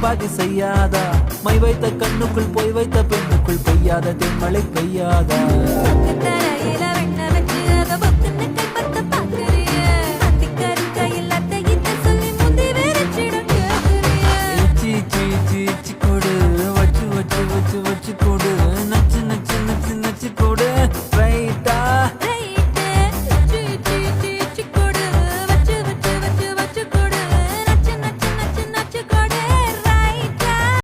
பாதி செய்யாதா மை வைத்த கண்ணுக்குள் போய் வைத்த பெண்ணுக்குள் பெய்யாத தென்மழை பெய்யாதா கொடு வச்சு வச்சு வச்சு